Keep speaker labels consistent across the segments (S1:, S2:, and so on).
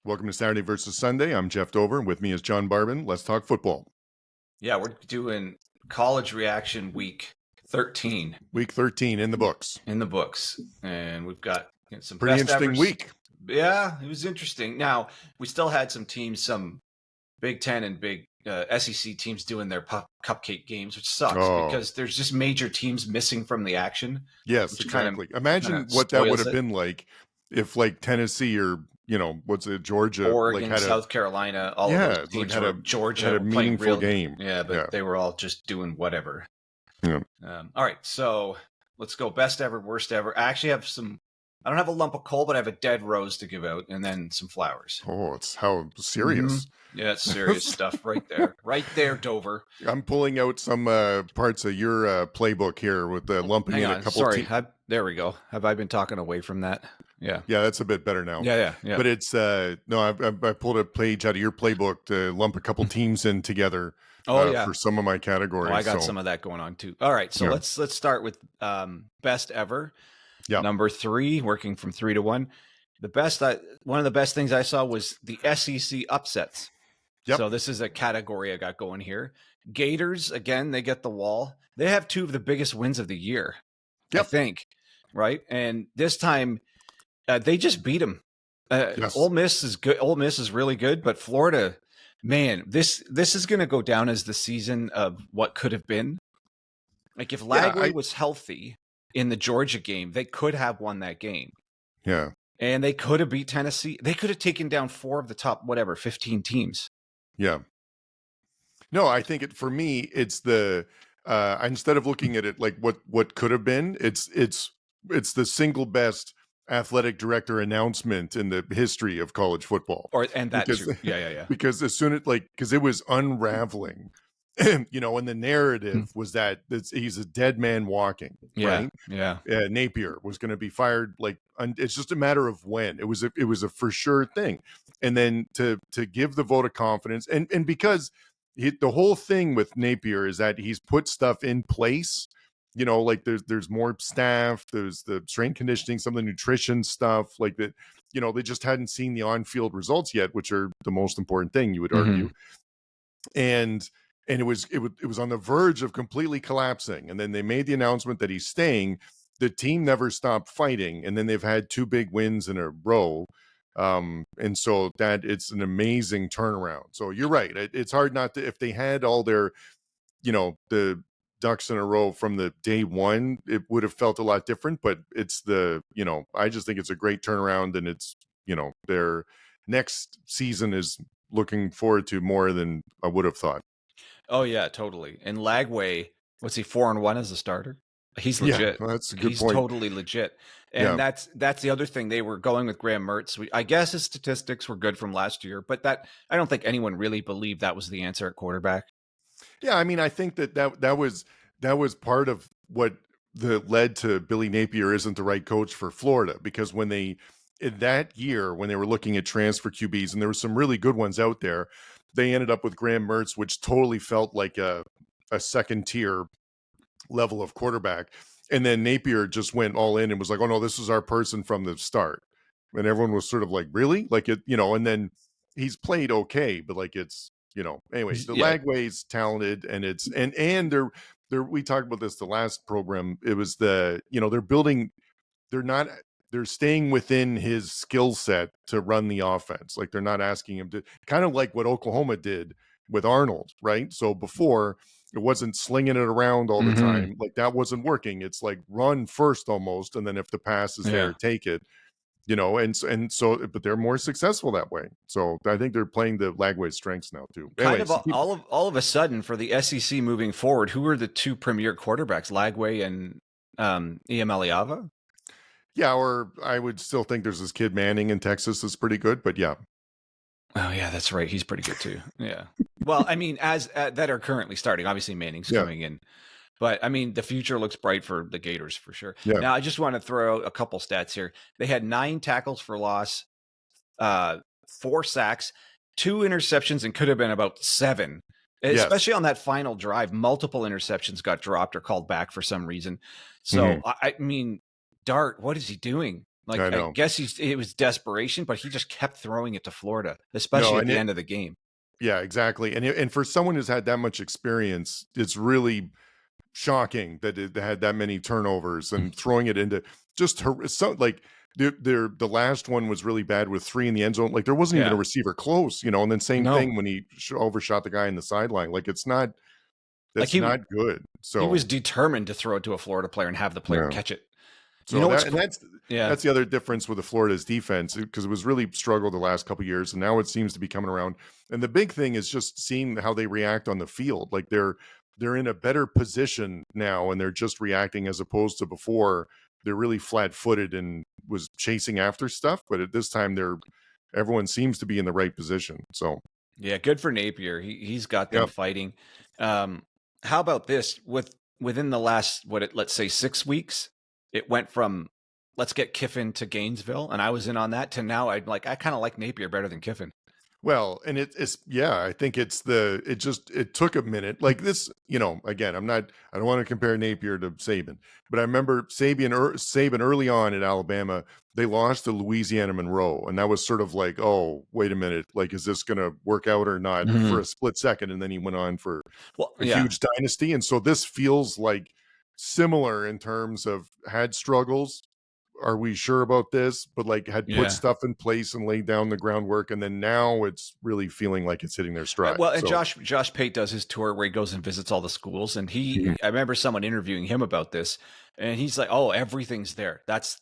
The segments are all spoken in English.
S1: Welcome to Saturday versus Sunday. I'm Jeff Dover. With me is John Barbin. Let's talk football.
S2: Yeah, we're doing college reaction week 13
S1: Week 13 in the books.
S2: in the books. And we've got some
S1: Pretty
S2: best
S1: interesting
S2: evers.
S1: week.
S2: Yeah, it was interesting. Now, we still had some teams, some Big Ten and big SEC teams doing their cupcake games, which sucks because there's just major teams missing from the action.
S1: Yes, exactly. Imagine what that would have been like if like Tennessee or, what's it, Georgia,
S2: Oregon,
S1: had
S2: South Carolina, all of those teams
S1: had
S2: were Georgia
S1: had a
S2: playing
S1: meaningful game.
S2: Yeah, but they were all just doing whatever.
S1: Yeah.
S2: All right, so let's go best ever, worst ever. I actually have I don't have a lump of coal, but I have a dead rose to give out and then some flowers.
S1: Oh, it's how serious.
S2: Yeah, it's serious stuff right there. Right there, Dover.
S1: I'm pulling out some parts of your playbook here with the lumping in a couple.
S2: Sorry, there we go. Have I been talking away from that? Yeah.
S1: Yeah, that's a bit better now.
S2: Yeah.
S1: But it's no, I pulled a page out of your playbook to lump a couple teams in together. For some of my categories.
S2: Oh, I got some of that going on too. All right, so let's start with best ever. Yeah. Number 3, working from 3 to 1. One of the best things I saw was the SEC upsets. Yep. So this is a category I got going here. Gators, again, they get the wall. They have 2 of the biggest wins of the year, I think, right? And this time, they just beat them. Yes. Ole Miss is good. Ole Miss is really good, but Florida, man, this is going to go down as the season of what could have been. Like if Lagway was healthy in the Georgia game, they could have won that game.
S1: Yeah.
S2: And they could have beat Tennessee. They could have taken down 4 of the top, 15 teams.
S1: Yeah. No, I think for me, it's the instead of looking at it like what could have been, it's the single best athletic director announcement in the history of college football.
S2: Yeah.
S1: Because as soon as because it was unraveling, and the narrative was that he's a dead man walking.
S2: Yeah.
S1: Right?
S2: Yeah.
S1: Napier was going to be fired. It's just a matter of when. It was a for sure thing. And then to give the vote of confidence and because the whole thing with Napier is that he's put stuff in place, there's more staff, there's the strength conditioning, some of the nutrition stuff like that, they just hadn't seen the on-field results yet, which are the most important thing, you would argue. And it was on the verge of completely collapsing. And then they made the announcement that he's staying. The team never stopped fighting. And then they've had 2 big wins in a row. And so that it's an amazing turnaround. So you're right. It's hard not to, if they had all their, the ducks in a row from the day one, it would have felt a lot different, but it's I just think it's a great turnaround and it's, their next season is looking forward to more than I would have thought.
S2: Oh yeah, totally. And Lagway, what's he 4-1 as a starter? He's legit.
S1: Yeah, that's a good point.
S2: He's totally legit. And that's the other thing. They were going with Graham Mertz. I guess his statistics were good from last year, but I don't think anyone really believed that was the answer at quarterback.
S1: Yeah, I mean, I think that was part of what led to Billy Napier isn't the right coach for Florida, because when that year when they were looking at transfer QBs, and there were some really good ones out there, they ended up with Graham Mertz, which totally felt like a second tier level of quarterback. And then Napier just went all in and was like, oh no, this is our person from the start. And everyone was sort of like, really? Like it, and then he's played okay, but it's, anyway, the Lagway's talented and it's, and they're, we talked about this the last program. It was they're building, they're staying within his skill set to run the offense. Like they're not asking him to, kind of like what Oklahoma did with Arnold, right? So before, it wasn't slinging it around all the time. Like that wasn't working. It's like run first almost. And then if the pass is there, take it, and so, but they're more successful that way. So I think they're playing the Lagway strengths now too.
S2: Anyway, all of a sudden for the SEC moving forward, who are the 2 premier quarterbacks, Lagway and Iamaleava?
S1: Yeah. Or I would still think there's this kid Manning in Texas that's pretty good, but yeah.
S2: Oh yeah, that's right. He's pretty good too. Yeah. Well, I mean, as that are currently starting, obviously Manning's coming in, but I mean, the future looks bright for the Gators for sure. Yeah. Now, I just want to throw out a couple stats here. They had 9 tackles for loss, 4 sacks, 2 interceptions, and could have been about 7. Especially on that final drive, multiple interceptions got dropped or called back for some reason. So I mean, Dart, what is he doing? Like, I guess it was desperation, but he just kept throwing it to Florida, especially at the end of the game.
S1: Yeah, exactly. And for someone who's had that much experience, it's really shocking that it had that many turnovers and throwing it into just so like the last one was really bad with 3 in the end zone. Like there wasn't even a receiver close, you know, and then same thing when he overshot the guy in the sideline. Like that's not good. So
S2: he was determined to throw it to a Florida player and have the player catch it.
S1: So that's the other difference with the Florida's defense, because it was really struggled the last couple of years, and now it seems to be coming around. And the big thing is just seeing how they react on the field. Like they're in a better position now, and they're just reacting as opposed to before. They're really flat-footed and was chasing after stuff, but at this time everyone seems to be in the right position. So
S2: yeah, good for Napier. He's got them fighting. How about this? Within the last let's say 6 weeks, it went from let's get Kiffin to Gainesville, and I was in on that, to now I kind of like Napier better than Kiffin.
S1: Well, and I think it took a minute. Like this, you know, again, I don't want to compare Napier to Saban, but I remember Saban early on at Alabama, they lost to Louisiana Monroe, and that was sort of like, oh, wait a minute, like, is this going to work out or not for a split second? And then he went on for a huge dynasty. And so this feels like similar in terms of had struggles. Are we sure about this? But like had put stuff in place and laid down the groundwork, and then now it's really feeling like it's hitting their stride.
S2: Well, and Josh Pate does his tour where he goes and visits all the schools, and I remember someone interviewing him about this, and he's like, "Oh, everything's there. That's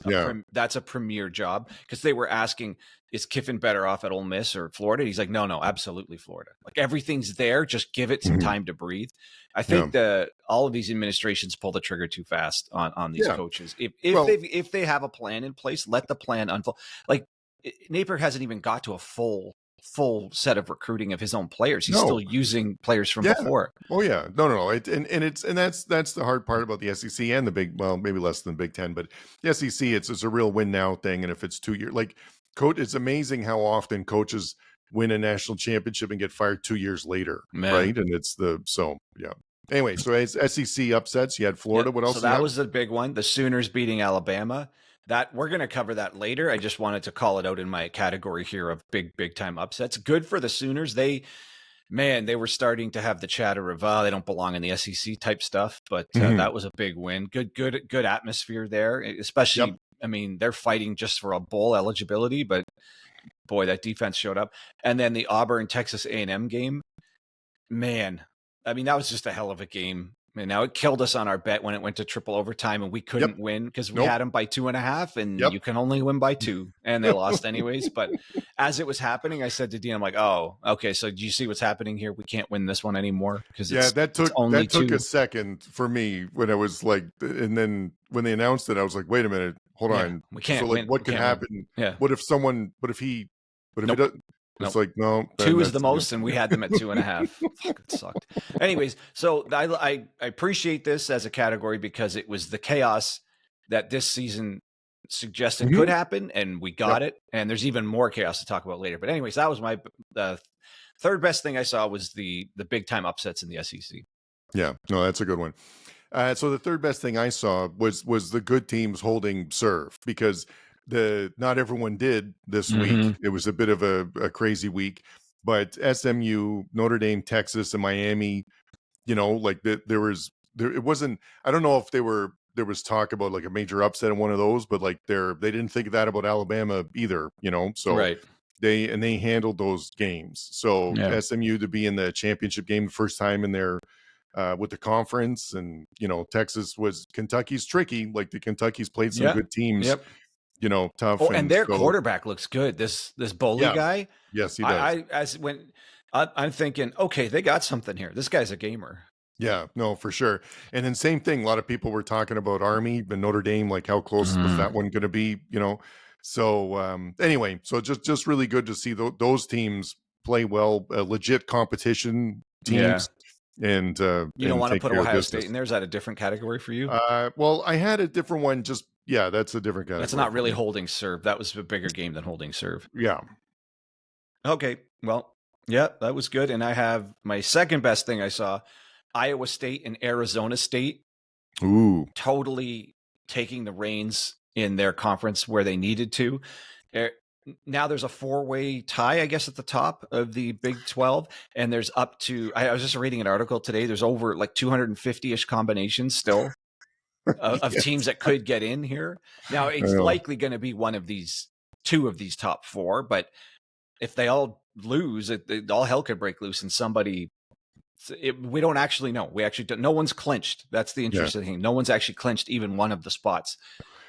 S2: a premier job," because they were asking, "Is Kiffin better off at Ole Miss or Florida?" He's like, "No, absolutely Florida. Like everything's there. Just give it some time to breathe." I think that all of these administrations pull the trigger too fast on these coaches. If they have a plan in place, let the plan unfold. Like Napier hasn't even got to a full set of recruiting of his own players. He's still using players from before.
S1: Oh yeah, no. That's the hard part about the SEC and the big, well, maybe less than the Big Ten, but the SEC, it's a real win now thing. And if it's 2 years, like it's amazing how often coaches win a national championship and get fired 2 years later, right? And Anyway, so as SEC upsets, you had Florida. What else?
S2: So that was the big one. The Sooners beating Alabama. That we're going to cover that later. I just wanted to call it out in my category here of big time upsets. Good for the Sooners. They were starting to have the chatter of they don't belong in the SEC type stuff, but that was a big win. Good atmosphere there, especially. I mean, they're fighting just for a bowl eligibility, but boy, that defense showed up. And then the Auburn Texas A&M game, man. I mean, that was just a hell of a game. And now it killed us on our bet when it went to triple overtime, and we couldn't win because we had them by 2.5, and you can only win by 2, and they lost anyways. But as it was happening, I said to Dean, I'm like, oh, okay, so do you see what's happening here? We can't win this one anymore because
S1: that took a second for me when I was like, and then when they announced it, I was like, wait a minute, hold on,
S2: we can't.
S1: So like,
S2: win.
S1: what can happen?
S2: Yeah.
S1: What if he doesn't? It's like, no.
S2: 2 is the most, and we had them at 2.5. Fuck, it sucked. Anyways, so I appreciate this as a category because it was the chaos that this season suggested could happen, and we got it. And there's even more chaos to talk about later. But anyways, that was my third best thing I saw was the big time upsets in the SEC.
S1: Yeah, no, that's a good one. So the third best thing I saw was the good teams holding serve, because not everyone did this week. It was a bit of a crazy week, but SMU, Notre Dame, Texas, and Miami, you know, like it wasn't, I don't know if there was talk about like a major upset in one of those, but like they didn't think that about Alabama either, you know? So they handled those games. So SMU to be in the championship game the first time in their with the conference, and, you know, Kentucky's tricky. Like the Kentucky's played some good teams. You know, tough.
S2: Oh, and their quarterback looks good. This Boley guy.
S1: Yes, he does.
S2: I'm thinking, okay, they got something here. This guy's a gamer.
S1: Yeah, no, for sure. And then same thing. A lot of people were talking about Army and Notre Dame, like how close was that one going to be? You know. So anyway, so just really good to see those teams play well, legit competition teams. And
S2: you don't want to put Ohio State in there. Is that a different category for you?
S1: Well, I had a different one. That's a different category.
S2: That's not really holding serve. That was a bigger game than holding serve.
S1: Yeah.
S2: Okay. Well, that was good. And I have my second best thing I saw: Iowa State and Arizona State.
S1: Ooh.
S2: Totally taking the reins in their conference where they needed to. Now there's a 4-way tie, I guess, at the top of the Big 12, and there's up to, I was just reading an article today, there's over like 250-ish combinations still of
S1: Yes.
S2: teams that could get in here. Now it's likely going to be one of these, 2 of these top 4, but if they all lose, all hell could break loose, and somebody, we don't actually know. We actually don't, no one's clinched. That's the interesting thing. No one's actually clinched even one of the spots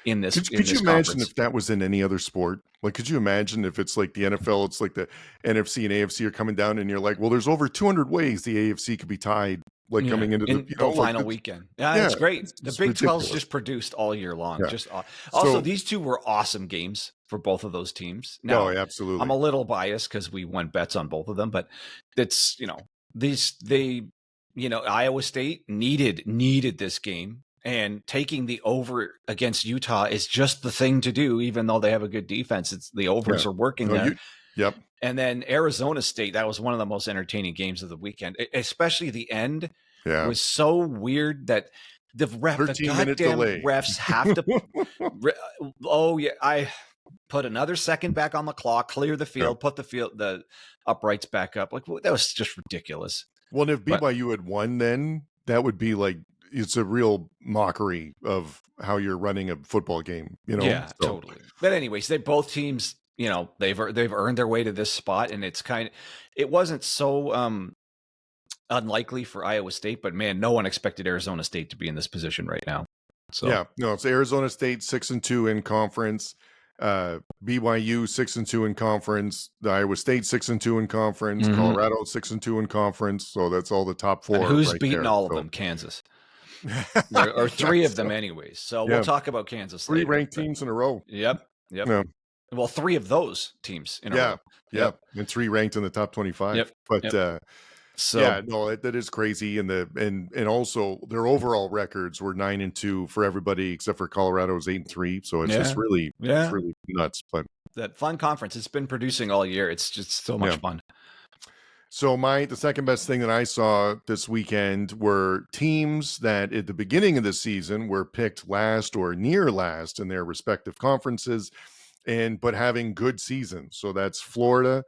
S2: in this.
S1: Could you imagine if that was in any other sport? Like, could you imagine if it's like the NFL, it's like the NFC and AFC are coming down, and you're like, well, there's over 200 ways the AFC could be tied, like coming into the
S2: final weekend. Yeah, it's great. The Big 12's just produced all year long. Yeah. Just also, these 2 were awesome games for both of those teams. Now,
S1: absolutely.
S2: I'm a little biased because we won bets on both of them, but it's, Iowa State needed this game. And taking the over against Utah is just the thing to do, even though they have a good defense. It's the overs are working there.
S1: Yep.
S2: And then Arizona State, that was one of the most entertaining games of the weekend, especially the end was so weird that the goddamn refs have to. I put another second back on the clock, clear the field, put the uprights back up. Like, that was just ridiculous.
S1: Well, and if BYU had won, then that would be like, it's a real mockery of how you're running a football game,
S2: Yeah, totally. But anyways, both teams, they've earned their way to this spot, and it wasn't so unlikely for Iowa State, but man, no one expected Arizona State to be in this position right now. So
S1: it's Arizona State 6-2 in conference, BYU 6-2 in conference, the Iowa State 6-2 in conference, Colorado 6-2 in conference. So that's all the top 4.
S2: And who's beaten all of them? Kansas. or 3 of them anyways. So we'll talk about Kansas
S1: 3
S2: later,
S1: ranked teams in a row.
S2: Yep. Yeah. Well, 3 of those teams in a row.
S1: Yep. And 3 ranked in the top 25. But that is crazy. And also their overall records were 9-2 for everybody except for Colorado's 8-3. So it's just really it's really nuts. But
S2: that fun conference, it's been producing all year. It's just so much fun.
S1: So the second best thing that I saw this weekend were teams that at the beginning of the season were picked last or near last in their respective conferences, but having good seasons. So that's Florida.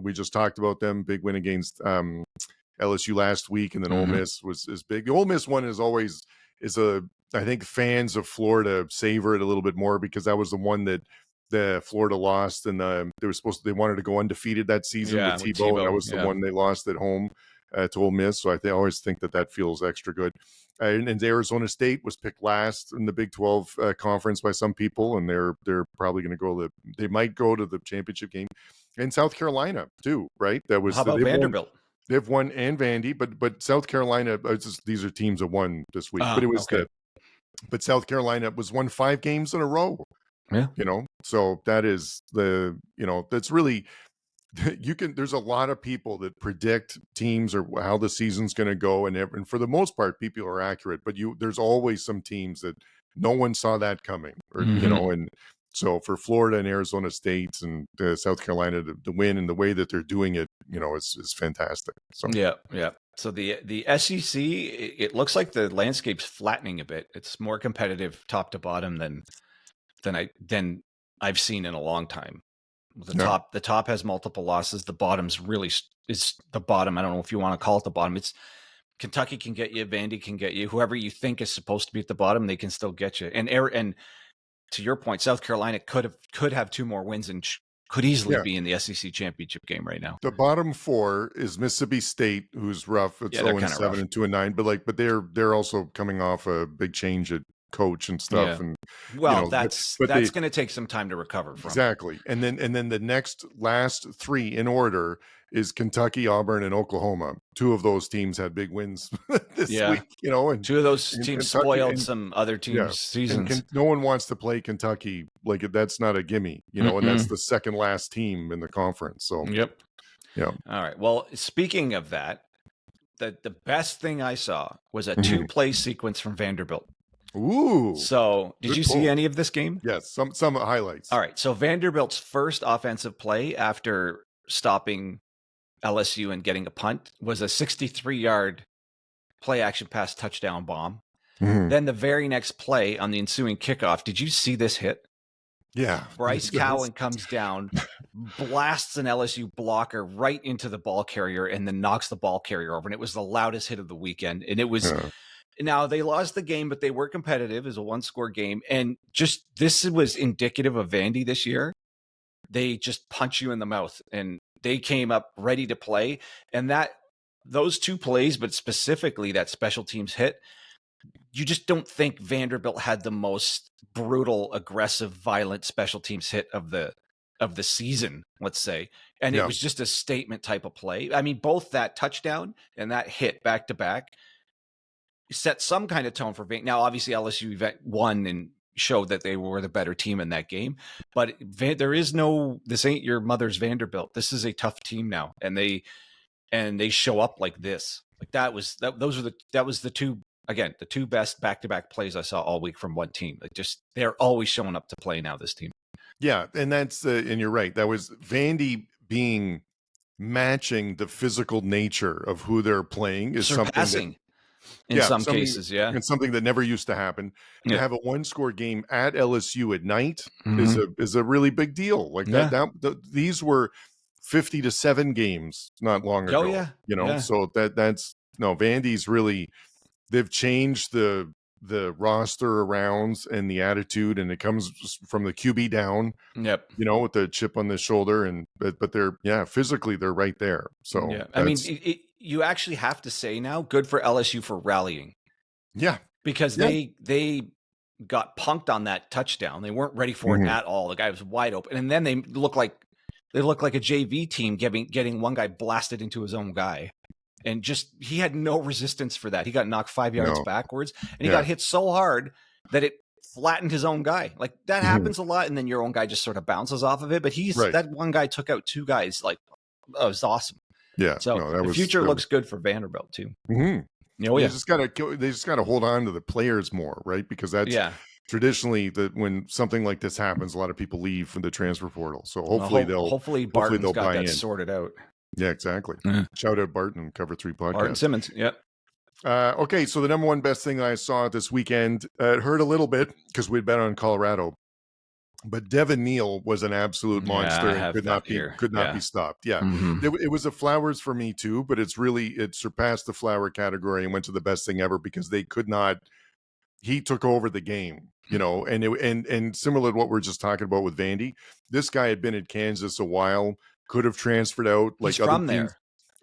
S1: We just talked about them, big win against LSU last week, and then Ole Miss is big. The Ole Miss one I think fans of Florida savor it a little bit more because that was the one that the Florida lost, and they wanted to go undefeated that season with Tebow, and that was the one they lost at home to Ole Miss. So I always think that feels extra good. And Arizona State was picked last in the Big 12 conference by some people, and they're probably going to they might go to the championship game. And South Carolina too, right? That was
S2: how about Vanderbilt?
S1: They've won, and Vandy, but South Carolina. These are teams that won this week, but it was but South Carolina won 5 games in a row.
S2: Yeah.
S1: So that is that's really, there's a lot of people that predict teams or how the season's going to go. And for the most part, people are accurate, but there's always some teams that no one saw that coming or, and so for Florida and Arizona State and South Carolina to win and the way that they're doing it, is fantastic. So,
S2: yeah. So the SEC, it looks like the landscape's flattening a bit. It's more competitive top to bottom than I've seen in a long time. The top has multiple losses. The bottom's really is the bottom. I don't know if you want to call it the bottom. It's Kentucky can get you, Vandy can get you. Whoever you think is supposed to be at the bottom, they can still get you. And to your point, South Carolina could have 2 more wins and could easily be in the SEC championship game right now.
S1: The bottom 4 is Mississippi State, who's rough. It's 0-7 and 2-9, but they're also coming off a big change at coach and stuff. And
S2: that's going to take some time to recover from.
S1: Exactly. And then the last 3 in order is Kentucky, Auburn, and Oklahoma. 2 of those teams had big wins this week, and
S2: 2 of those teams Kentucky spoiled some other teams' seasons.
S1: No one wants to play Kentucky. Like, that's not a gimme, and that's the second last team in the conference. So,
S2: All right. Well, speaking of that, the best thing I saw was a 2-play sequence from Vanderbilt.
S1: Ooh.
S2: So did you see any of this game?
S1: Yes, some highlights.
S2: All right. So Vanderbilt's first offensive play after stopping LSU and getting a punt was a 63-yard play action pass touchdown bomb. Then the very next play on the ensuing kickoff, did you see this hit?
S1: Yeah.
S2: Bryce Cowan comes down, blasts an LSU blocker right into the ball carrier, and then knocks the ball carrier over. And it was the loudest hit of the weekend. And it was, now they lost the game, but they were competitive. It was a 1-score game. And just, this was indicative of Vandy this year. They just punch you in the mouth, and they came up ready to play. And those 2 plays, but specifically that special teams hit, you just don't think Vanderbilt had the most brutal, aggressive, violent special teams hit of the season, let's say. And it was just a statement type of play. I mean, both that touchdown and that hit back to back set some kind of tone for Vandy. Now, obviously, LSU won and showed that they were the better team in that game. But this ain't your mother's Vanderbilt. This is a tough team now, and they show up like this. Like that was the 2. Again, the 2 best back-to-back plays I saw all week from one team. They're always showing up to play now, this team.
S1: Yeah, and that's and you're right. That was Vandy matching the physical nature of who they're playing is
S2: surpassing in some cases,
S1: and something that never used to happen. To have a 1-score game at LSU at night is a really big deal. Like these were 50-7 games not long ago.
S2: Oh yeah,
S1: so that's Vandy's really. They've changed the roster around and the attitude, and it comes from the QB down.
S2: Yep.
S1: With the chip on the shoulder, but they're physically they're right there. So
S2: I mean, you actually have to say now, good for LSU for rallying.
S1: Yeah,
S2: because they got punked on that touchdown. They weren't ready for it at all. The guy was wide open, and then they look like a JV team getting one guy blasted into his own guy. And he had no resistance for that. He got knocked 5 yards backwards, and he got hit so hard that it flattened his own guy. Like that happens a lot, and then your own guy just sort of bounces off of it. But that one guy took out 2 guys. Like, it was awesome. Yeah. So the future looks good for Vanderbilt too.
S1: They just gotta hold on to the players more, right? Because that's traditionally when something like this happens, a lot of people leave from the transfer portal. So hopefully
S2: Barton's got
S1: buy
S2: that sorted out.
S1: Yeah, exactly. Shout out Barton, Cover 3 podcast.
S2: Barton Simmons,
S1: okay, so the number one best thing I saw this weekend, it hurt a little bit because we'd bet on Colorado, but Devin Neal was an absolute monster and could not be stopped. Yeah, it was a flowers for me too, but it surpassed the flower category and went to the best thing ever because they could not. He took over the game, and similar to what we're just talking about with Vandy, this guy had been at Kansas a while. Could have transferred out like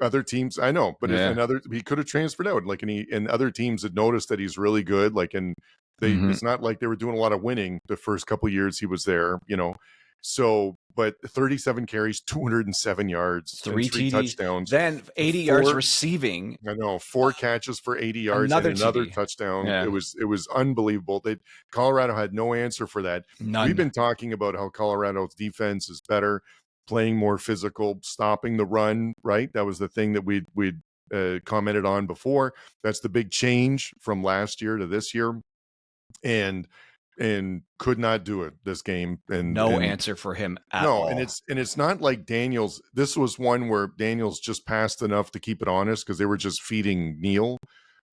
S1: other teams. I know, but he could have transferred out. Like, and other teams had noticed that he's really good. Like, and it's not like they were doing a lot of winning the first couple of years he was there. So, but 37 carries, 207 yards,
S2: 3
S1: touchdowns,
S2: then 80 yards receiving.
S1: I know, 4 catches for 80 yards and another touchdown. Yeah. It was unbelievable. Colorado had no answer for that.
S2: None.
S1: We've been talking about how Colorado's defense is better, playing more physical, stopping the run, right? That was the thing that we'd commented on before. That's the big change from last year to this year. And could not do it this game. And
S2: no answer for him at all.
S1: And it's not like Daniels. This was one where Daniels just passed enough to keep it honest because they were just feeding Neal.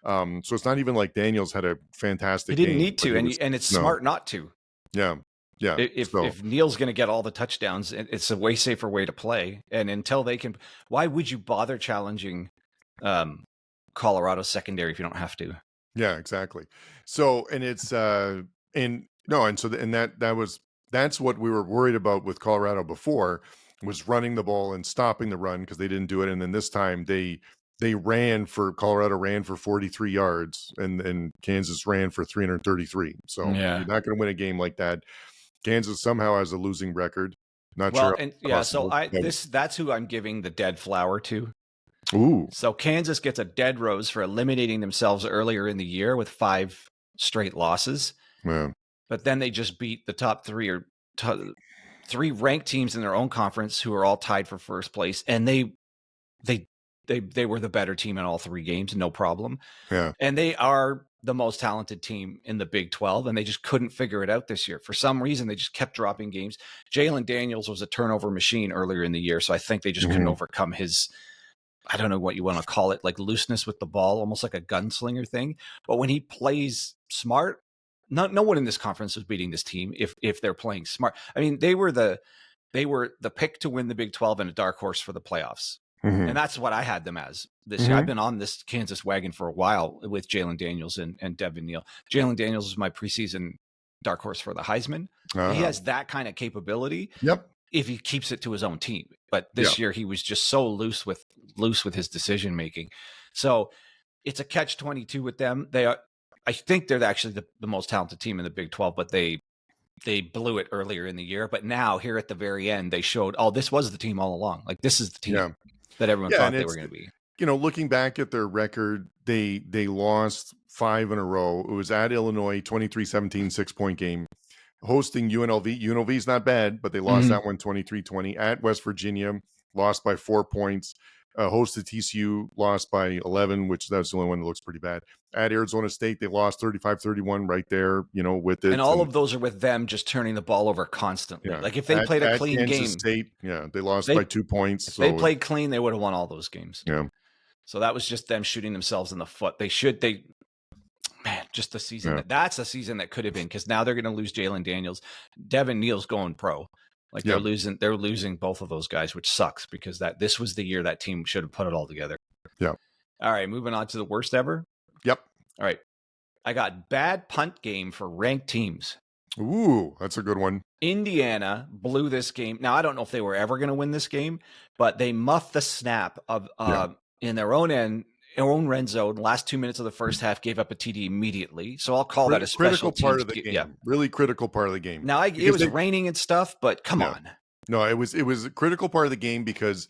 S1: So it's not even like Daniels had a fantastic game.
S2: He didn't need to, and it's smart not to.
S1: Yeah. Yeah.
S2: If Neal's going to get all the touchdowns, it's a way safer way to play. And until they can, why would you bother challenging Colorado secondary if you don't have to?
S1: Yeah, exactly. So, and it's that's what we were worried about with Colorado before, was running the ball and stopping the run because they didn't do it. And then this time Colorado ran for 43 yards and Kansas ran for 333. So you're not going to win a game like that. Kansas somehow has a losing record. Not sure.
S2: That's who I'm giving the dead flower to.
S1: Ooh.
S2: So Kansas gets a dead rose for eliminating themselves earlier in the year with 5 straight losses.
S1: Yeah.
S2: But then they just beat the top 3 or 3 ranked teams in their own conference who are all tied for first place, and they were the better team in all 3 games, no problem.
S1: Yeah.
S2: And they are the most talented team in the Big 12, and they just couldn't figure it out this year. For some reason, they just kept dropping games. Jalen Daniels was a turnover machine earlier in the year, so I think they just couldn't overcome his I don't know what you want to call it, like looseness with the ball, almost like a gunslinger thing. But when he plays smart, no one in this conference is beating this team if they're playing smart. I mean, they were the pick to win the Big 12 and a dark horse for the playoffs. And that's what I had them as this year. I've been on this Kansas wagon for a while with Jalen Daniels and Devin Neal. Jalen Daniels is my preseason dark horse for the Heisman. He has that kind of capability.
S1: Yep.
S2: If he keeps it to his own team. But this year he was just so loose with his decision making. So it's a catch-22 with them. I think they're actually the most talented team in the Big 12, but they blew it earlier in the year. But now here at the very end, they showed, this was the team all along. Like this is the team that everyone thought they were going to be.
S1: Looking back at their record, they lost 5 in a row. It was at Illinois, 23-17, 6-point game. Hosting UNLV. UNLV is not bad, but they lost that one 23-20. At West Virginia, lost by 4 points. Hosted TCU, lost by 11, which that's the only one that looks pretty bad. At Arizona State, they lost 35-31 right there, with it.
S2: And all of those are with them just turning the ball over constantly. Like if they played a clean
S1: Kansas
S2: game.
S1: State, they lost by 2 points.
S2: If they played clean, they would have won all those games.
S1: Yeah.
S2: So that was just them shooting themselves in the foot. Just the season.
S1: Yeah.
S2: That's a season that could have been, because now they're going to lose Jalen Daniels. Devin Neal's going pro. Like they're losing both of those guys, which sucks because this was the year that team should have put it all together.
S1: Yeah.
S2: All right, moving on to the worst ever.
S1: Yep.
S2: All right. I got bad punt game for ranked teams.
S1: Ooh, that's a good one.
S2: Indiana blew this game. Now, I don't know if they were ever going to win this game, but they muffed the snap of in their own red zone. Last 2 minutes of the first half, gave up a TD immediately. So I'll call that a special
S1: part of the game.
S2: Yeah.
S1: Really critical part of the game.
S2: Now, it was raining and stuff, but come on.
S1: No, it was a critical part of the game because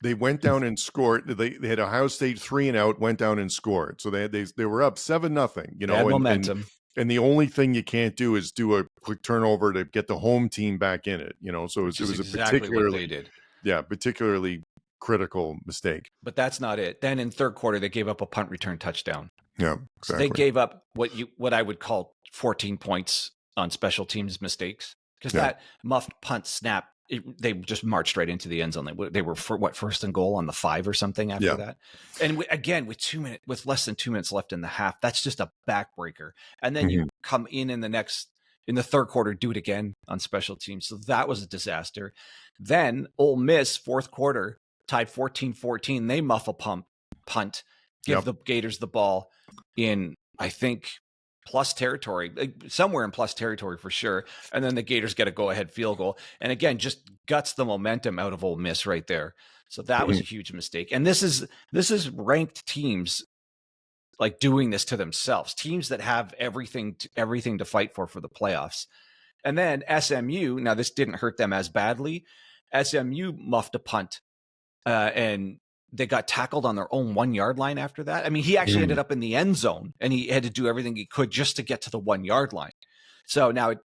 S1: they went down and scored. They had Ohio State 3 and out, went down and scored. So they were up 7-0.
S2: Had momentum.
S1: And the only thing you can't do is do a quick turnover to get the home team back in it. So it was
S2: exactly
S1: a particularly
S2: what they did.
S1: Yeah, particularly critical mistake.
S2: But that's not it. Then in third quarter, they gave up a punt return touchdown.
S1: Yeah, exactly.
S2: So they gave up what I would call 14 points on special teams mistakes, because that muffed punt snap, they just marched right into the end zone. They were first and goal on the 5 or something after that. And again, with less than 2 minutes left in the half, that's just a backbreaker. And then you come in the third quarter, do it again on special teams. So that was a disaster. Then Ole Miss, fourth quarter, tied 14-14. They muff a punt, give the Gators the ball in, I think, plus territory, somewhere in plus territory for sure. And then the Gators get a go-ahead field goal. And again, just guts the momentum out of Ole Miss right there. So that was a huge mistake. And this is ranked teams like doing this to themselves, teams that have everything to fight for the playoffs. And then SMU, now this didn't hurt them as badly. SMU muffed a punt and they got tackled on their own 1 yard line after that. I mean, he actually ended up in the end zone and he had to do everything he could just to get to the 1 yard line. So now it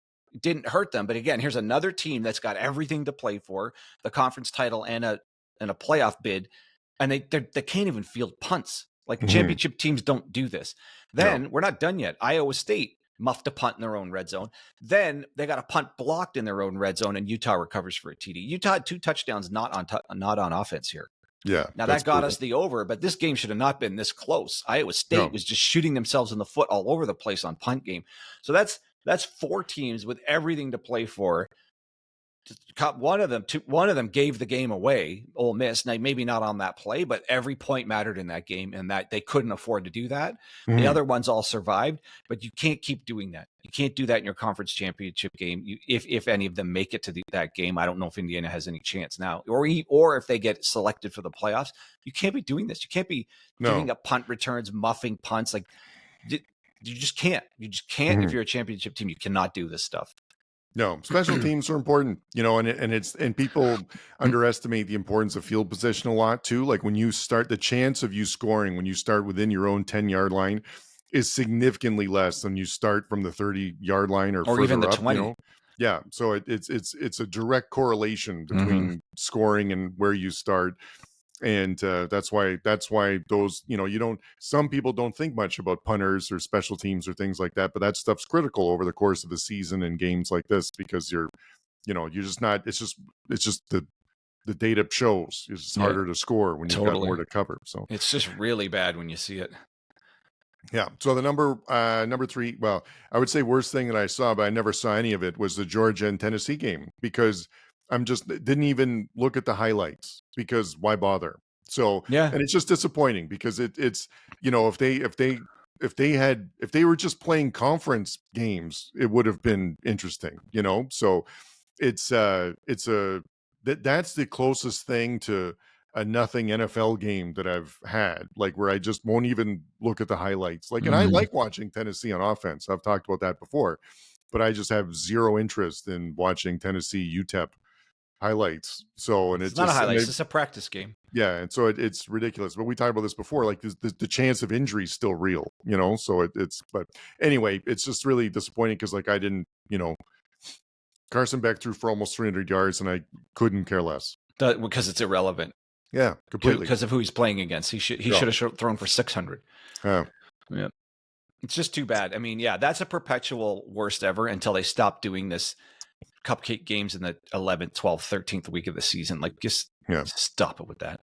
S2: didn't hurt them. But again, here's another team that's got everything to play for, the conference title and a playoff bid. And they can't even field punts. Like championship teams don't do this. Then we're not done yet. Iowa State muffed a punt in their own red zone. Then they got a punt blocked in their own red zone and Utah recovers for a TD. Utah had 2 touchdowns, not on offense here.
S1: Yeah.
S2: Now that got us the over, but this game should have not been this close. Iowa State was just shooting themselves in the foot all over the place on punt game. So that's 4 teams with everything to play for. One of them gave the game away, Ole Miss. Now, maybe not on that play, but every point mattered in that game, and that they couldn't afford to do that. The other ones all survived, but you can't keep doing that. You can't do that in your conference championship game. If any of them make it to that game, I don't know if Indiana has any chance now, or if they get selected for the playoffs. You can't be doing this. You can't be giving up punt returns, muffing punts. Like you just can't. You just can't. If you're a championship team, you cannot do this stuff.
S1: No, special teams are important, and people underestimate the importance of field position a lot too. Like when you start, the chance of you scoring when you start within your own 10-yard line is significantly less than you start from the 30-yard line or
S2: even the
S1: up,
S2: 20.
S1: Yeah, so it's a direct correlation between scoring and where you start. And that's why those, some people don't think much about punters or special teams or things like that, but that stuff's critical over the course of the season and games like this, because you're just not, it's just the the data shows. It's harder to score when you've got more to cover. So
S2: it's just really bad when you see it.
S1: Yeah. So the number 3, well, I would say worst thing that I saw, but I never saw any of it, was the Georgia and Tennessee game, because didn't even look at the highlights, because why bother? So
S2: yeah,
S1: and it's just disappointing, because it's if they were just playing conference games, it would have been interesting, So that's the closest thing to a nothing NFL game that I've had, like, where I just won't even look at the highlights. Like, and I like watching Tennessee on offense. I've talked about that before, but I just have zero interest in watching Tennessee UTEP highlights. So, and
S2: it's not a highlights; it's a practice game.
S1: Yeah, and so it's ridiculous. But we talked about this before. Like, the chance of injury is still real, So but anyway, it's just really disappointing, because like I didn't, Carson Beck threw for almost 300 yards, and I couldn't care less.
S2: Because it's irrelevant.
S1: Yeah, completely.
S2: Because of who he's playing against. He should have thrown for 600.
S1: Yeah.
S2: It's just too bad. I mean, yeah, that's a perpetual worst ever until they stop doing this cupcake games in the 11th, 12th, 13th week of the season. Like, just stop it with that.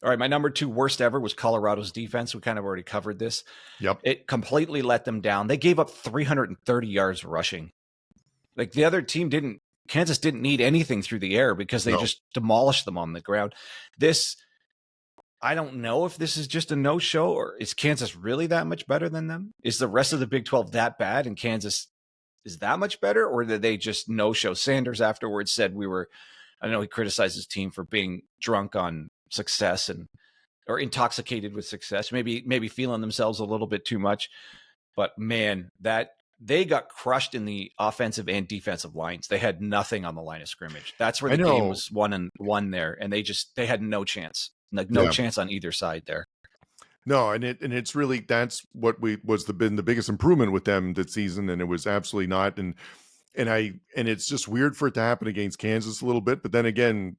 S2: All right, my number 2 worst ever was Colorado's defense. We kind of already covered this.
S1: Yep.
S2: It completely let them down. They gave up 330 yards rushing. Like, the other team Kansas didn't need anything through the air, because they just demolished them on the ground. I don't know if this is just a no-show, or is Kansas really that much better than them? Is the rest of the Big 12 that bad and Kansas is that much better, or did they just no-show? Sanders afterwards said I know he criticized his team for being drunk on success or intoxicated with success, maybe feeling themselves a little bit too much. But man, that they got crushed in the offensive and defensive lines. They had nothing on the line of scrimmage. That's where the game was won there, and they had no chance, chance on either side there.
S1: No, and it's really, that's what been the biggest improvement with them this season, and it was absolutely not. And it's just weird for it to happen against Kansas a little bit, but then again,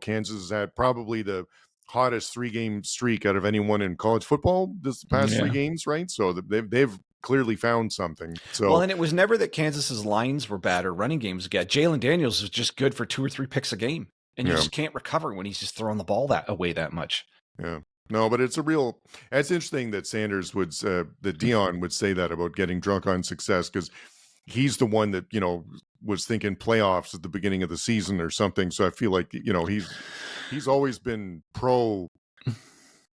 S1: Kansas had probably the hottest 3-game streak out of anyone in college football this past 3 games, right? So they've clearly found something. So,
S2: well, and it was never that Kansas's lines were bad or running games good. Jalen Daniels was just good for 2 or 3 picks a game, and you just can't recover when he's just throwing the ball away that much.
S1: Yeah. No, but it's interesting that Sanders that Dion would say that about getting drunk on success, because he's the one that, was thinking playoffs at the beginning of the season or something. So I feel like, he's always been pro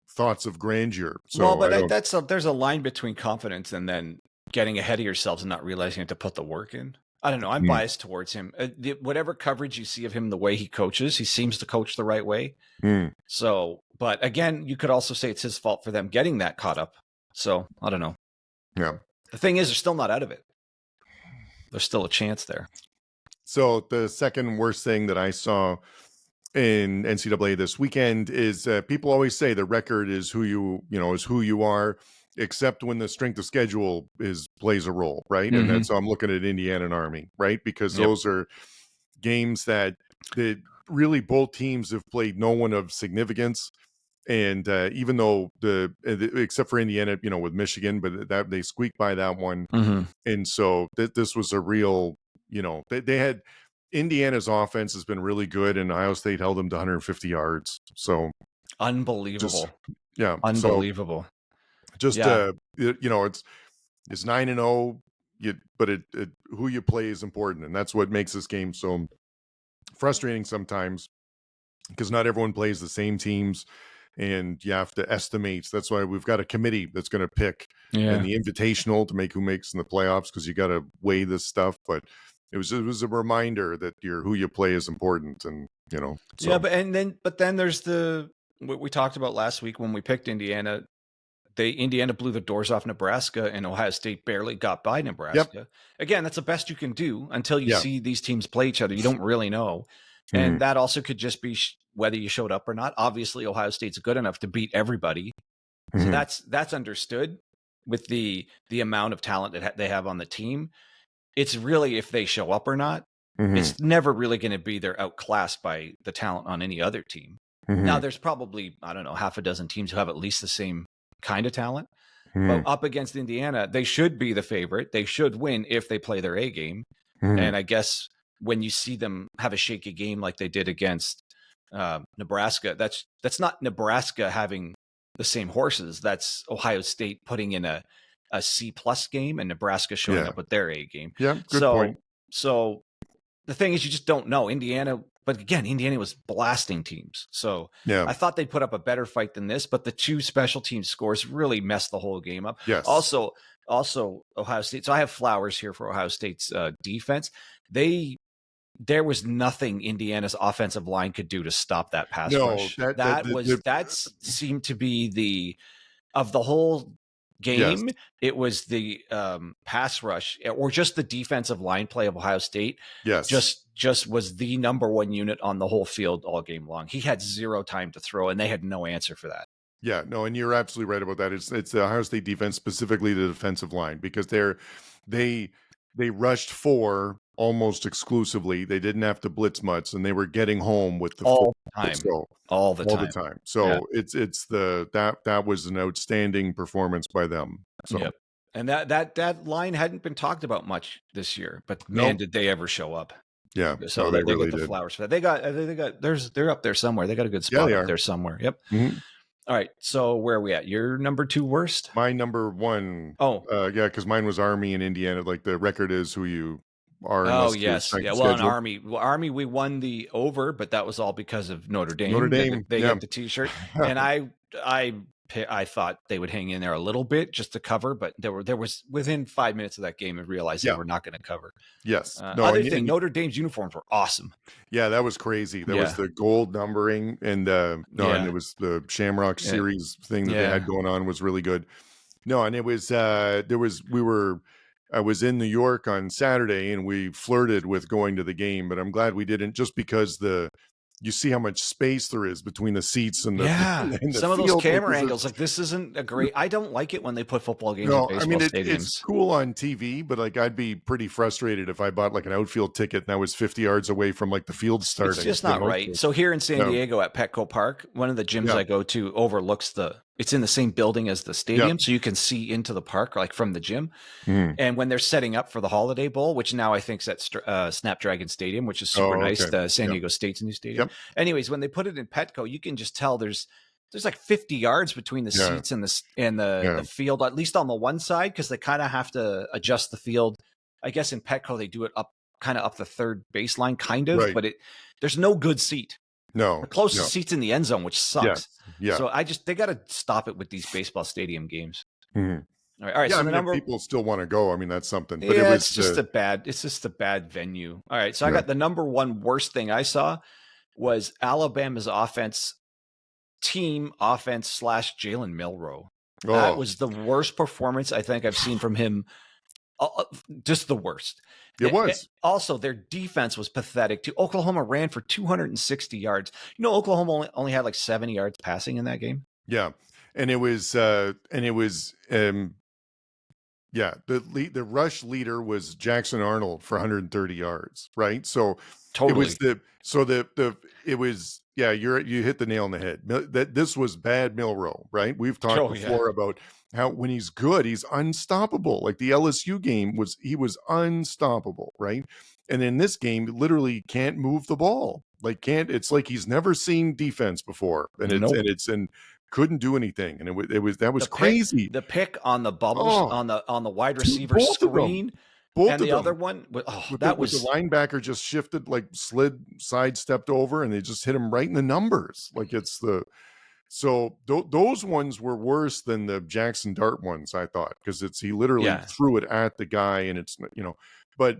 S1: thoughts of grandeur. So,
S2: well, but there's a line between confidence and then getting ahead of yourselves and not realizing you have to put the work in. I don't know. I'm biased towards him. Whatever coverage you see of him, the way he coaches, he seems to coach the right way. So, but again, you could also say it's his fault for them getting that caught up. So I don't know.
S1: Yeah.
S2: The thing is, they're still not out of it. There's still a chance there. So
S1: the second worst thing that I saw in NCAA this weekend is people always say the record is who you are, except when the strength of schedule plays a role, right? And that's so I'm looking at Indiana and Army, right? Because those are games that really both teams have played no one of significance. And even though except for Indiana, with Michigan, but that they squeaked by that one. And so this was a real, they had Indiana's offense has been really good, and Ohio State held them to 150 yards. So
S2: unbelievable.
S1: Unbelievable. So it's 9-0, but who you play is important. And that's what makes this game so frustrating sometimes, because not everyone plays the same teams, and you have to estimate. That's why we've got a committee that's going to pick in the invitational to make who makes in the playoffs, because you got to weigh this stuff. But it was a reminder that who you play is important, and So.
S2: Yeah, but then there's what we talked about last week when we picked Indiana. Indiana blew the doors off Nebraska, and Ohio State barely got by Nebraska. Yep. Again, that's the best you can do until you see these teams play each other. You don't really know. And that also could just be whether you showed up or not. Obviously, Ohio State's good enough to beat everybody. So that's understood with the amount of talent that they have on the team. It's really if they show up or not. It's never really going to be they're outclassed by the talent on any other team. Now, there's probably, I don't know, half a dozen teams who have at least the same kind of talent. But up against Indiana, they should be the favorite. They should win if they play their A game. And I guess when you see them have a shaky game like they did against Nebraska. That's not Nebraska having the same horses. That's Ohio State putting in a C+ game and Nebraska showing up with their A game.
S1: Yeah, good point.
S2: So the thing is, you just don't know. Indiana, but again, Indiana was blasting teams. So I thought they'd put up a better fight than this, but the 2 special team scores really messed the whole game up.
S1: Yes.
S2: Also Ohio State. So I have flowers here for Ohio State's defense. There was nothing Indiana's offensive line could do to stop that pass rush. That seemed to be of the whole game.
S1: Yes.
S2: It was the pass rush or just the defensive line play of Ohio State.
S1: Yes.
S2: Just was the number 1 unit on the whole field all game long. He had 0 time to throw, and they had no answer for that.
S1: Yeah, no, and you're absolutely right about that. It's the Ohio State defense, specifically the defensive line, because they rushed 4 almost exclusively. They didn't have to blitz much, and they were getting home with the
S2: all the time.
S1: So that was an outstanding performance by them. So
S2: and that line hadn't been talked about much this year, but man, did they ever show up.
S1: Yeah,
S2: so they really get the flowers for that. They're up there somewhere. They got a good spot up there somewhere. Yep.
S1: Mm-hmm.
S2: All right, so where are we at? Your number 2 worst?
S1: My number 1. Because mine was Army in Indiana. Like the record is who you are.
S2: Oh yes, yeah. Well, in Army, we won the over, but that was all because of Notre Dame. They get the T-shirt, and I thought they would hang in there a little bit just to cover, but there was within 5 minutes of that game and realized they were not going to cover.
S1: Yes.
S2: Notre Dame's uniforms were awesome.
S1: Yeah, that was crazy. There was the gold numbering and and it was the Shamrock Series thing that they had going on was really good. No, and it was I was in New York on Saturday and we flirted with going to the game, but I'm glad we didn't, just because you see how much space there is between the seats and the
S2: some of those camera angles. Like, this isn't a great. I don't like it when they put football games in baseball stadiums.
S1: It's cool on TV, but like I'd be pretty frustrated if I bought like an outfield ticket and I was 50 yards away from like the field starting.
S2: It's just not right. So here in San Diego at Petco Park, one of the gyms I go to overlooks it's in the same building as the stadium, so you can see into the park, like from the gym. And when they're setting up for the Holiday Bowl, which now I think is at Snapdragon Stadium, which is super nice, the San Diego State's new stadium. Anyways, when they put it in Petco, you can just tell there's like 50 yards between the seats and the field, at least on the one side, because they kind of have to adjust the field. I guess in Petco they do it up the third baseline, but there's no good seat.
S1: No,
S2: the closest seats in the end zone, which sucks.
S1: Yeah.
S2: So they got to stop it with these baseball stadium games.
S1: Mm-hmm.
S2: All right.
S1: Yeah, so people still want to go. I mean, that's something. But
S2: it's just a bad venue. All right. So I got the number 1 worst thing I saw was Alabama's team offense / Jalen Milroe. That was the worst performance I think I've seen from him. Just the worst.
S1: It was.
S2: Also, their defense was pathetic too. Oklahoma ran for 260 yards. Oklahoma only had like 70 yards passing in that game.
S1: Yeah. And it was the rush leader was Jackson Arnold for 130 yards, right? So
S2: totally.
S1: It was you hit the nail on the head. That this was bad Milroe, right? We've talked before about how when he's good, he's unstoppable. Like the LSU game he was unstoppable, right? And in this game, literally can't move the ball. It's like he's never seen defense before, and couldn't do anything. And that was crazy.
S2: The pick on the bubbles on the wide receiver screen.
S1: Both
S2: the other one, the
S1: linebacker just shifted, sidestepped over, and they just hit him right in the numbers. Those ones were worse than the Jackson Dart ones, I thought, because he literally threw it at the guy, and it's but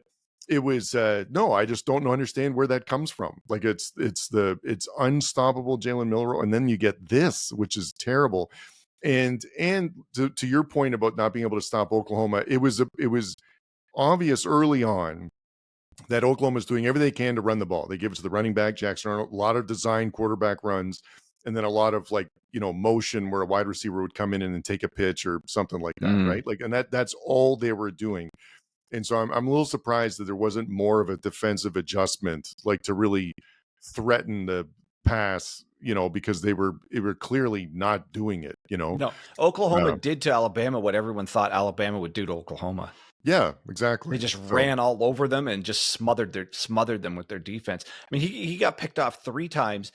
S1: it was I just don't understand where that comes from. It's unstoppable Jalen Milroe, and then you get this, which is terrible. And to your point about not being able to stop Oklahoma, it was obvious early on that Oklahoma is doing everything they can to run the ball. They give it to the running back, Jackson Arnold, a lot of design quarterback runs, and then a lot of motion where a wide receiver would come in and then take a pitch or something like that, right? And that's all they were doing. And so I'm a little surprised that there wasn't more of a defensive adjustment, to really threaten the pass, because they were clearly not doing it,
S2: No, Oklahoma did to Alabama what everyone thought Alabama would do to Oklahoma.
S1: Yeah, exactly.
S2: They just ran all over them and just smothered them with their defense. I mean, he got picked off 3 times.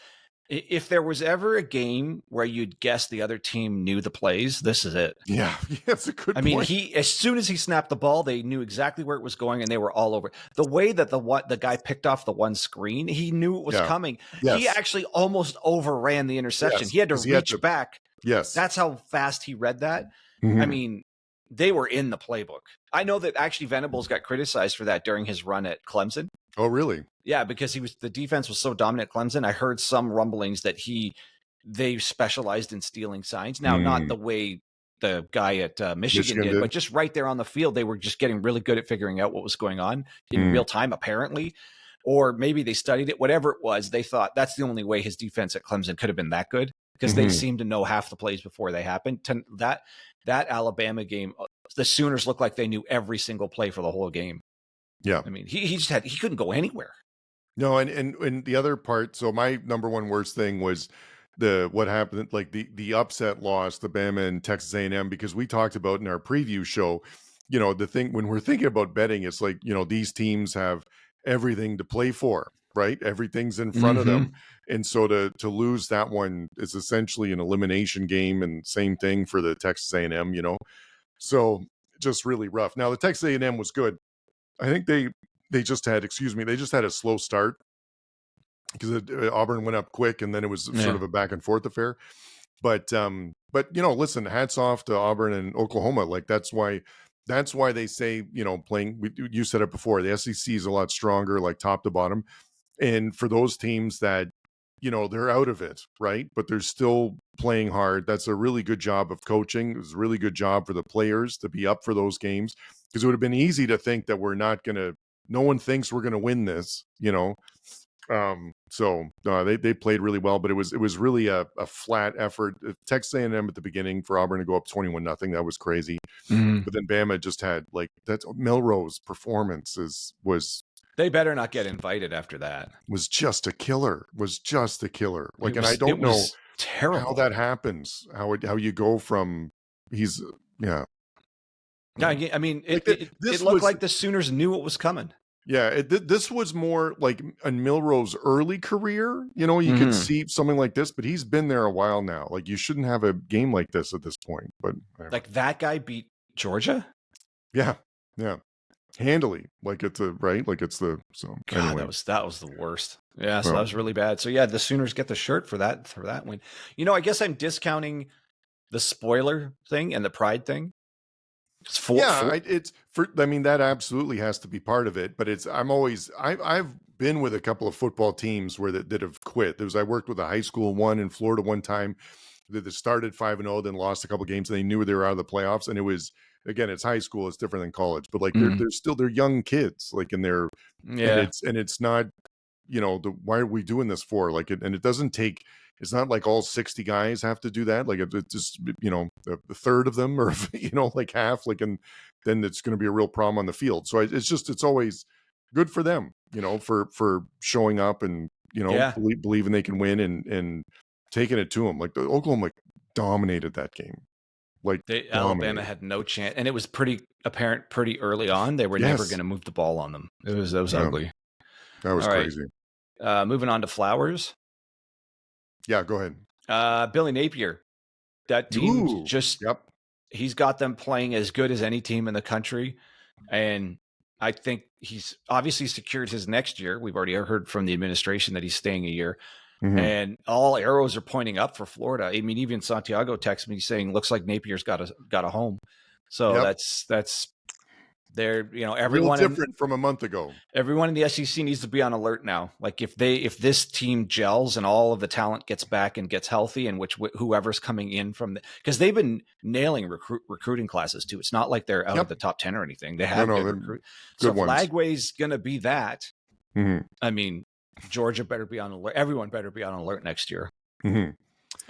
S2: If there was ever a game where you'd guess the other team knew the plays, this is it.
S1: Yeah, that's a good point.
S2: I mean, as soon as he snapped the ball, they knew exactly where it was going, and they were all over. The way that the guy picked off the one screen, he knew it was coming. Yes. He actually almost overran the interception. Yes, he had to reach back.
S1: Yes.
S2: That's how fast he read that. I mean, they were in the playbook. I know that actually Venables got criticized for that during his run at Clemson.
S1: Oh, really?
S2: Yeah, because the defense was so dominant at Clemson. I heard some rumblings that they specialized in stealing signs. Now, not the way the guy at Michigan did, but just right there on the field, they were just getting really good at figuring out what was going on in real time, apparently. Or maybe they studied it, whatever it was. They thought that's the only way his defense at Clemson could have been that good, because they seemed to know half the plays before they happened. That Alabama game, the Sooners looked like they knew every single play for the whole game.
S1: Yeah.
S2: I mean, he couldn't go anywhere.
S1: No, and the other part, so my number one worst thing was what happened, like the upset loss, the Bama and Texas A&M, because we talked about in our preview show, the thing when we're thinking about betting, it's like, these teams have everything to play for, right? Everything's in front of them. And so to lose that one is essentially an elimination game, and same thing for the Texas A&M, So just really rough. Now the Texas A&M was good. I think they just had a slow start, because Auburn went up quick, and then it was sort of a back and forth affair. But listen, hats off to Auburn and Oklahoma. Like that's why they say, you said it before, the SEC is a lot stronger, like top to bottom. And for those teams that, they're out of it, right? But they're still playing hard. That's a really good job of coaching. It was a really good job for the players to be up for those games, because it would have been easy to think that no one thinks we're going to win this, So they played really well, but it was really a flat effort. Texas A&M at the beginning for Auburn to go up 21-0, that was crazy. But then Bama just had that's Milroe's performance was.
S2: They better not get invited after that.
S1: Was just a killer. Like, and I don't know
S2: terrible
S1: how that happens. How you go from
S2: Yeah, I mean, it looked like the Sooners knew what was coming.
S1: Yeah, this was more like in Milroe's early career. You could see something like this, but he's been there a while now. Like, you shouldn't have a game like this at this point. But
S2: like, that guy beat Georgia.
S1: Yeah, handily. Like it's anyway.
S2: That was the worst. Yeah, so that was really bad. So yeah, the Sooners get the shirt for that win. I guess I'm discounting the spoiler thing and the pride thing.
S1: That absolutely has to be part of it, but I've been with a couple of football teams that have quit. I worked with a high school one in Florida one time that started 5-0, then lost a couple of games, and they knew they were out of the playoffs. And it was, again, it's high school, it's different than college, but like they're young kids, like, and it's not, why are we doing this for? Like, and it doesn't take. It's not like all 60 guys have to do that. Like, it's just, a third of them, or, like half, like, and then it's going to be a real problem on the field. So it's always good for them, for showing up and, believing they can win and taking it to them. Like, the Oklahoma dominated that game. Like,
S2: Alabama had no chance. And it was pretty apparent pretty early on. They were never going to move the ball on them. It was ugly.
S1: That was crazy.
S2: Moving on to Flowers.
S1: Yeah, go ahead.
S2: Billy Napier, that team he's got them playing as good as any team in the country. And I think he's obviously secured his next year. We've already heard from the administration that he's staying a year. And all arrows are pointing up for Florida. I mean, even Santiago texted me saying, looks like Napier's got a home. So that's they're, everyone
S1: different from a month ago.
S2: Everyone in the SEC needs to be on alert now. Like, if this team gels and all of the talent gets back and gets healthy, and whoever's coming in because they've been nailing recruiting classes too. It's not like they're out of the top 10 or anything. They have good recruit. So Flagway's going to be that. I mean, Georgia better be on alert. Everyone better be on alert next year.
S1: Go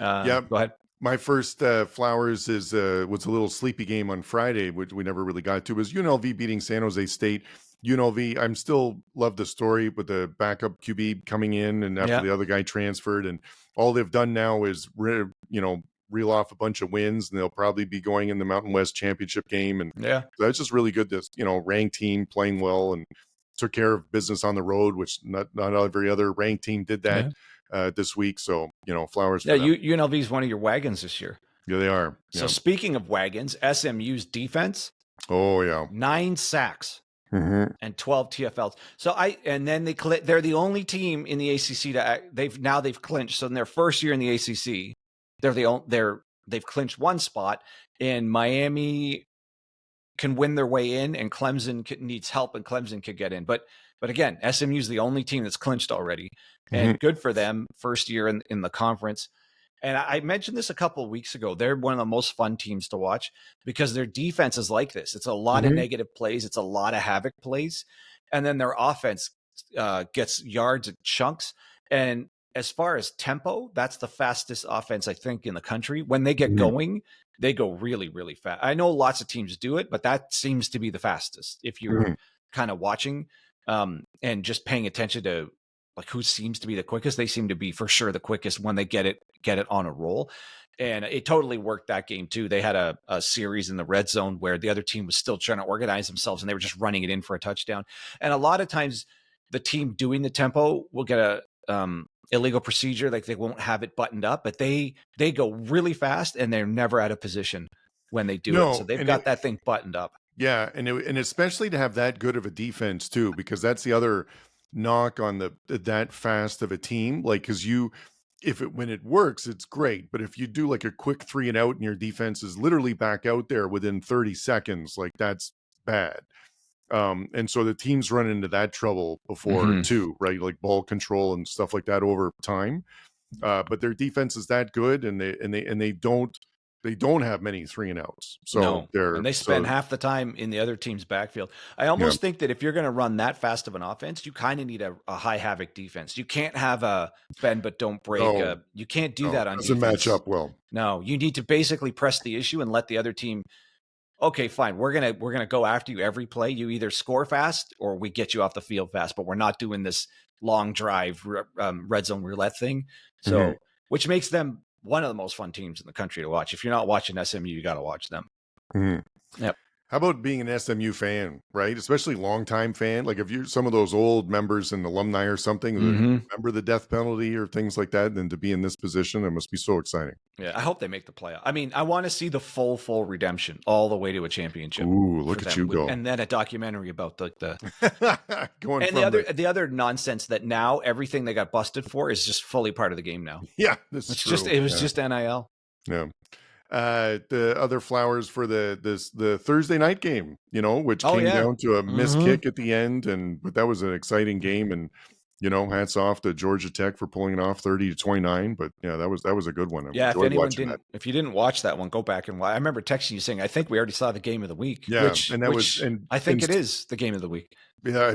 S1: ahead. My first Flowers was a little sleepy game on Friday, which we never really got to. It was UNLV beating San Jose State. UNLV, I'm still love the story with the backup QB coming in, and after the other guy transferred, and all they've done now is reel off a bunch of wins, and they'll probably be going in the Mountain West championship game. And so that's just really good. This ranked team playing well and took care of business on the road, which not every other ranked team did that. this week. So, flowers
S2: Yeah,
S1: for them.
S2: UNLV is one of your wagons this year.
S1: Yeah, they are.
S2: So speaking of wagons, SMU's defense.
S1: Oh, yeah.
S2: 9 sacks and 12 TFLs. So they're the only team in the ACC that they've clinched. So in their first year in the ACC, they've clinched one spot, and Miami can win their way in, and Clemson needs help, and Clemson could get in. But again, SMU is the only team that's clinched already, and good for them. First year in the conference. And I mentioned this a couple of weeks ago. They're one of the most fun teams to watch because their defense is like this. It's a lot of negative plays. It's a lot of havoc plays. And then their offense gets yards and chunks. And as far as tempo, that's the fastest offense, I think, in the country. When they get going, they go really, really fast. I know lots of teams do it, but that seems to be the fastest if you're kind of watching and just paying attention to like who seems to be the quickest. They seem to be for sure the quickest when they get it on a roll. And it totally worked that game too. They had a series in the red zone where the other team was still trying to organize themselves and they were just running it in for a touchdown. And a lot of times the team doing the tempo will get a illegal procedure. Like they won't have it buttoned up, but they go really fast and they're never out of position when they do it. So they've got that thing buttoned up.
S1: Yeah. And especially to have that good of a defense too, because that's the other knock on that fast of a team. Like, cause when it works, it's great. But if you do like a quick 3 and out and your defense is literally back out there within 30 seconds, like that's bad. And so the teams run into that trouble before too, right? Like ball control and stuff like that over time. But their defense is that good, and they don't have many 3 and outs. So
S2: they spend half the time in the other team's backfield. I almost think that if you're going to run that fast of an offense, you kind of need a high havoc defense. You can't have a bend but don't break. You can't do that on defense.
S1: Doesn't match up well.
S2: No, you need to basically press the issue and let the other team. Okay, fine. We're gonna go after you every play. You either score fast or we get you off the field fast. But we're not doing this long drive red zone roulette thing. So which makes them one of the most fun teams in the country to watch. If you're not watching SMU, you got to watch them. Yep.
S1: How about being an SMU fan, right? Especially longtime fan. Like if you're some of those old members and alumni or something, remember the death penalty or things like that, and to be in this position, it must be so exciting.
S2: Yeah, I hope they make the playoff. I mean, I want to see the full redemption all the way to a championship.
S1: Ooh, look at you go!
S2: And then a documentary about the
S1: going
S2: and the other nonsense that now everything they got busted for is just fully part of the game now.
S1: Yeah, this is true.
S2: It was just NIL.
S1: Yeah. The other flowers for the Thursday night game, which came down to a missed kick at the end, but that was an exciting game, and hats off to Georgia Tech for pulling it off 30-29. But yeah, that was a good one.
S2: Yeah, if you didn't watch that one, go back and watch. I remember texting you saying, "I think we already saw the game of the week."
S1: Yeah,
S2: I think it is the game of the week.
S1: Yeah,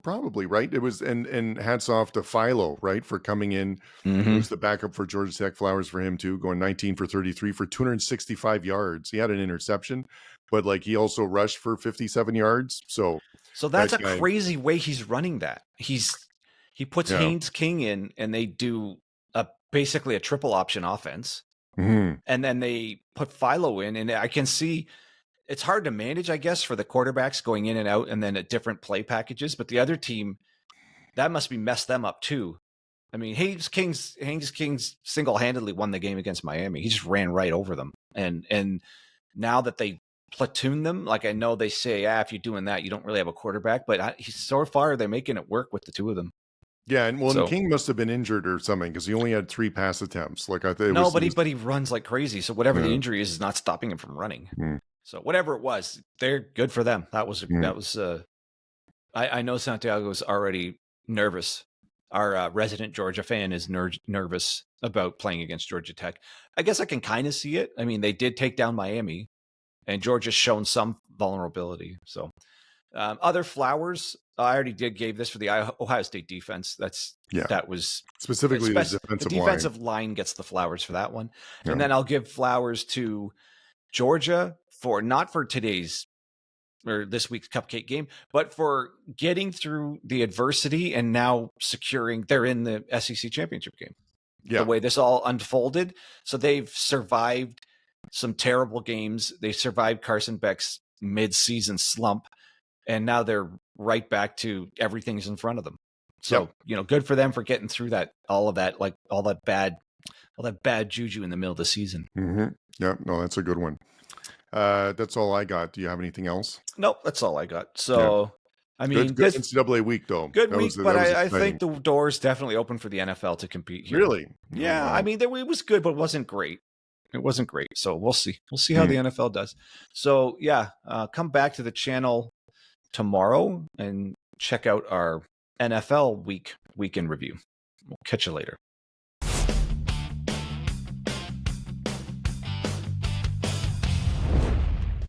S1: probably right. It was, and hats off to Philo, right, for coming in. Who's the backup for Georgia Tech? Flowers for him too, going 19 for 33 for 265 yards. He had an interception, but like he also rushed for 57 yards. So
S2: that's a crazy way he's running that. He puts Haynes King in, and they do basically a triple option offense, and then they put Philo in, and I can see. It's hard to manage, I guess, for the quarterbacks going in and out and then at different play packages. But the other team, that must be messed them up too. I mean, Haynes King's single-handedly won the game against Miami. He just ran right over them. And now that they platoon them, like I know they say, if you're doing that, you don't really have a quarterback. But so far, they're making it work with the two of them.
S1: Yeah, and King must have been injured or something because he only had 3 pass attempts. Like I think.
S2: But he runs like crazy. So whatever the injury is not stopping him from running. So whatever it was, they're good for them. That was. I know Santiago's already nervous. Our resident Georgia fan is nervous about playing against Georgia Tech. I guess I can kind of see it. I mean, they did take down Miami, and Georgia's shown some vulnerability. So other flowers, I already gave this for the Ohio State defense. That was
S1: specifically the
S2: defensive line gets the flowers for that one, and then I'll give flowers to Georgia not for today's or this week's cupcake game, but for getting through the adversity and now they're in the SEC championship game. Yeah. The way this all unfolded. So they've survived some terrible games. They survived Carson Beck's mid-season slump, and now they're right back to everything's in front of them. So, good for them for getting through all that bad juju in the middle of the season.
S1: Mm-hmm. Yeah, no, that's a good one. That's all I got. Do you have anything else?
S2: Nope, that's all I got. So, I mean,
S1: good NCAA week though.
S2: Good week, but I think the door's definitely open for the NFL to compete here.
S1: Really?
S2: Yeah, I mean, it was good, but it wasn't great. It wasn't great. So we'll see. We'll see how the NFL does. So yeah, come back to the channel tomorrow and check out our NFL week in review. We'll catch you later.